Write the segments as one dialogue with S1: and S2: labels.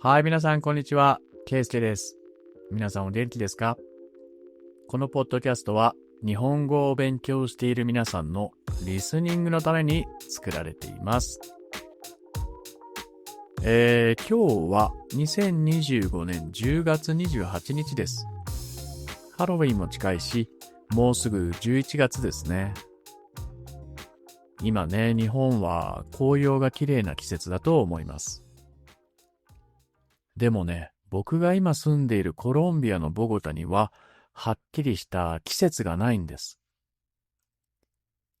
S1: はい、皆さん、こんにちは。ケイスケです。皆さんお元気ですか？このポッドキャストは、日本語を勉強している皆さんのリスニングのために作られています。今日は2025年10月28日です。ハロウィンも近いし、もうすぐ11月ですね。今ね、日本は紅葉が綺麗な季節だと思います。でもね、僕が今住んでいるコロンビアのボゴタには、はっきりした季節がないんです。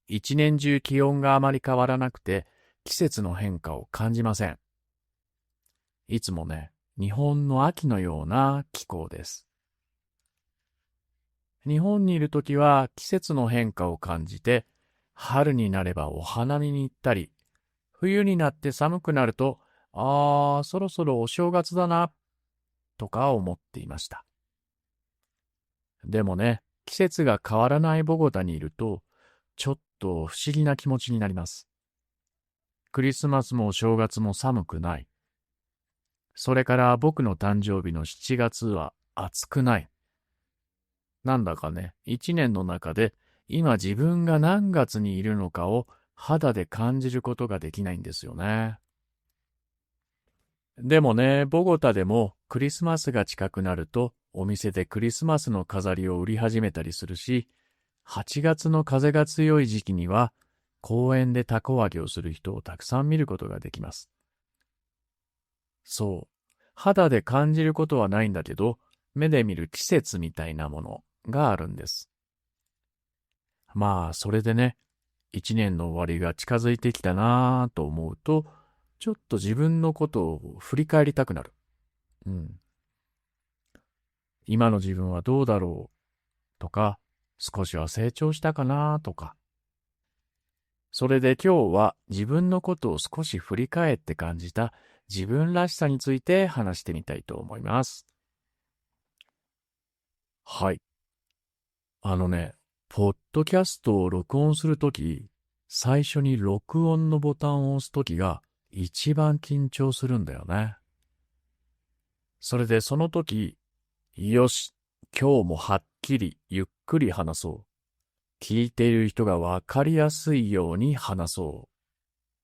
S1: 一年中気温があまり変わらなくて、季節の変化を感じません。いつもね、日本の秋のような気候です。日本にいるときは季節の変化を感じて、春になればお花見に行ったり、冬になって寒くなると、そろそろお正月だな、とか思っていました。でもね、季節が変わらないボゴタにいると、ちょっと不思議な気持ちになります。クリスマスもお正月も寒くない。それから僕の誕生日の7月は暑くない。なんだかね、一年の中で今自分が何月にいるのかを肌で感じることができないんですよね。でもね、ボゴタでもクリスマスが近くなるとお店でクリスマスの飾りを売り始めたりするし、8月の風が強い時期には公園で凧揚げをする人をたくさん見ることができます。そう。肌で感じることはないんだけど、目で見る季節みたいなものがあるんです。まあ、それでね、一年の終わりが近づいてきたなぁと思うと、ちょっと自分のことを振り返りたくなる。うん。今の自分はどうだろうとか、少しは成長したかなとか。それで今日は自分のことを少し振り返って感じた自分らしさについて話してみたいと思います。はい。ポッドキャストを録音するとき、最初に録音のボタンを押すときが一番緊張するんだよね。それでその時、よし、今日もはっきりゆっくり話そう。聞いている人がわかりやすいように話そ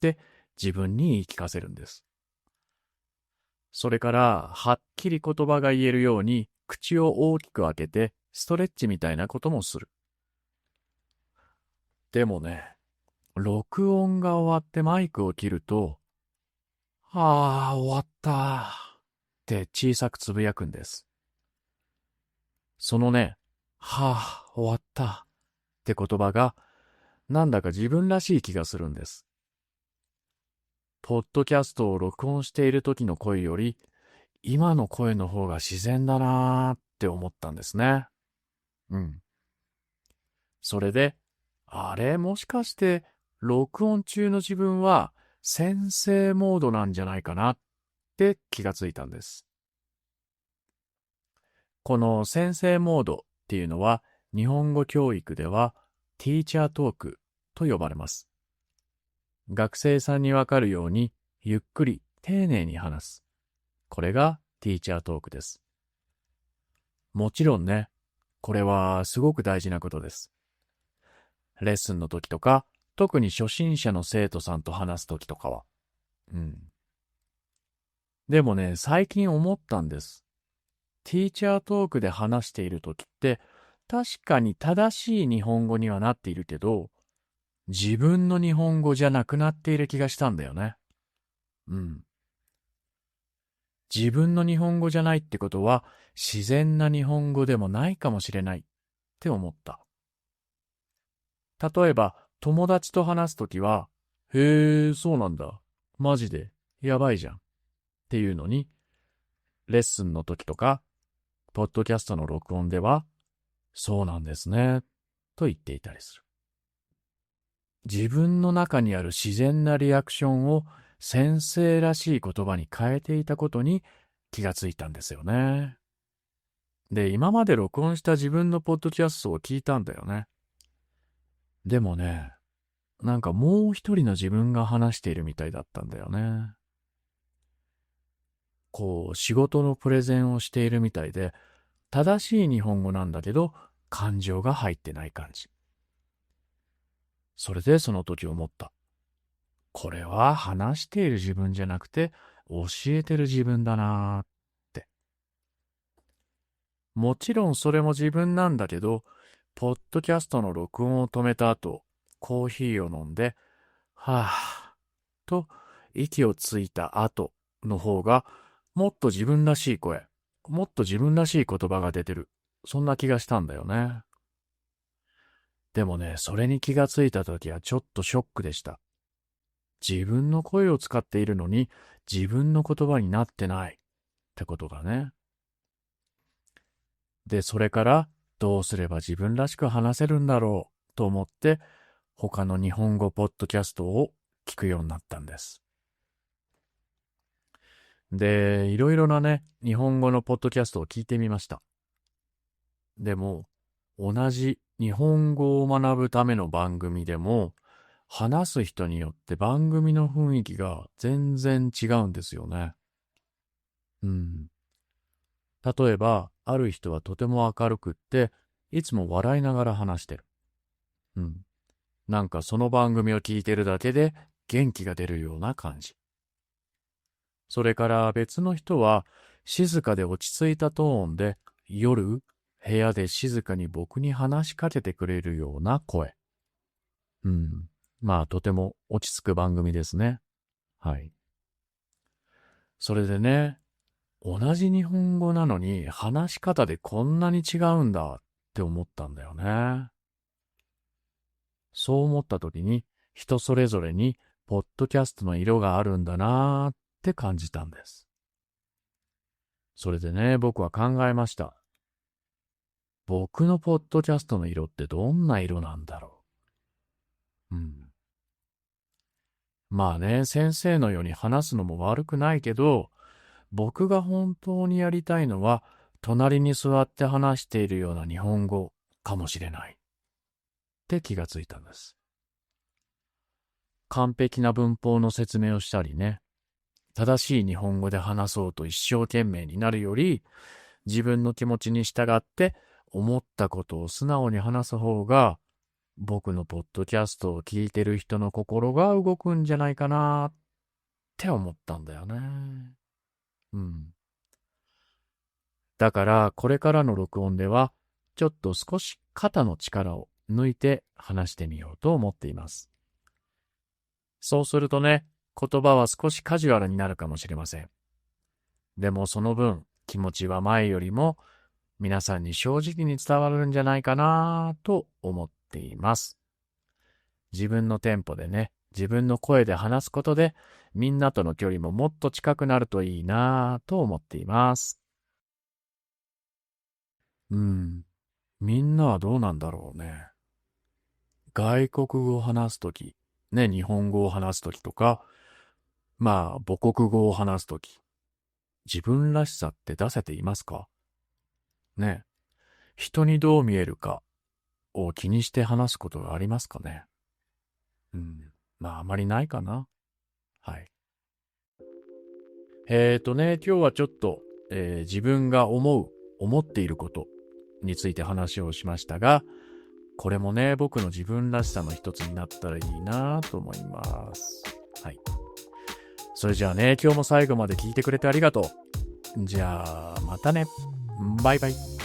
S1: うって自分に言い聞かせるんです。それから、はっきり言葉が言えるように口を大きく開けてストレッチみたいなこともする。でもね、録音が終わってマイクを切ると、終わったって小さくつぶやくんです。そのね、終わったって言葉がなんだか自分らしい気がするんです。ポッドキャストを録音している時の声より、今の声の方が自然だなーって思ったんですね。うん。それで、あれもしかして、録音中の自分は、先生モードなんじゃないかなって気がついたんです。この先生モードっていうのは、日本語教育では、ティーチャートークと呼ばれます。学生さんにわかるように、ゆっくり丁寧に話す。これがティーチャートークです。もちろんね、これはすごく大事なことです。レッスンの時とか、特に初心者の生徒さんと話す時とかは。うん。でもね、最近思ったんです。ティーチャートークで話している時って、確かに正しい日本語にはなっているけど、自分の日本語じゃなくなっている気がしたんだよね。うん。自分の日本語じゃないってことは、自然な日本語でもないかもしれないって思った。例えば、友達と話すときは、へえ、そうなんだ。マジで、やばいじゃん。っていうのに、レッスンの時とか、ポッドキャストの録音では、そうなんですね。と言っていたりする。自分の中にある自然なリアクションを先生らしい言葉に変えていたことに気がついたんですよね。で、今まで録音した自分のポッドキャストを聞いたんだよね。でもね、なんかもう一人の自分が話しているみたいだったんだよね。仕事のプレゼンをしているみたいで、正しい日本語なんだけど、感情が入ってない感じ。それでその時思った。これは話している自分じゃなくて、教えてる自分だなーって。もちろんそれも自分なんだけど、ポッドキャストの録音を止めた後、コーヒーを飲んで、はぁ、と息をついた後の方が、もっと自分らしい声、もっと自分らしい言葉が出てる。そんな気がしたんだよね。でもね、それに気がついた時はちょっとショックでした。自分の声を使っているのに、自分の言葉になってないってことがね。で、それからどうすれば自分らしく話せるんだろうと思って、他の日本語ポッドキャストを聞くようになったんです。で、いろいろなね、日本語のポッドキャストを聞いてみました。でも、同じ日本語を学ぶための番組でも、話す人によって番組の雰囲気が全然違うんですよね。例えば、ある人はとても明るくって、いつも笑いながら話してる。なんかその番組を聞いてるだけで元気が出るような感じ。それから別の人は静かで落ち着いたトーンで夜部屋で静かに僕に話しかけてくれるような声。まあとても落ち着く番組ですね。はい。それでね、同じ日本語なのに話し方でこんなに違うんだって思ったんだよね。そう思った時に人それぞれにポッドキャストの色があるんだなーって感じたんです。それでね、僕は考えました。僕のポッドキャストの色ってどんな色なんだろう。まあね、先生のように話すのも悪くないけど、僕が本当にやりたいのは、隣に座って話しているような日本語かもしれない。って気がついたんです。完璧な文法の説明をしたりね、正しい日本語で話そうと一生懸命になるより、自分の気持ちに従って思ったことを素直に話す方が、僕のポッドキャストを聞いてる人の心が動くんじゃないかなって思ったんだよね。だからこれからの録音ではちょっと少し肩の力を抜いて話してみようと思っています。そうするとね、言葉は少しカジュアルになるかもしれません。でもその分気持ちは前よりも皆さんに正直に伝わるんじゃないかなと思っています。自分のテンポでね、自分の声で話すことでみんなとの距離ももっと近くなるといいなと思っています。みんなはどうなんだろうね。外国語を話すとき、ね、日本語を話すときとか、まあ母国語を話すとき、自分らしさって出せていますか？ね、人にどう見えるかを気にして話すことがありますかね？まああまりないかな。はい。今日はちょっと、自分が思っていることについて話をしましたが、これもね、僕の自分らしさの一つになったらいいなと思います。はい。それじゃあね、今日も最後まで聞いてくれてありがとう。じゃあ、またね。バイバイ。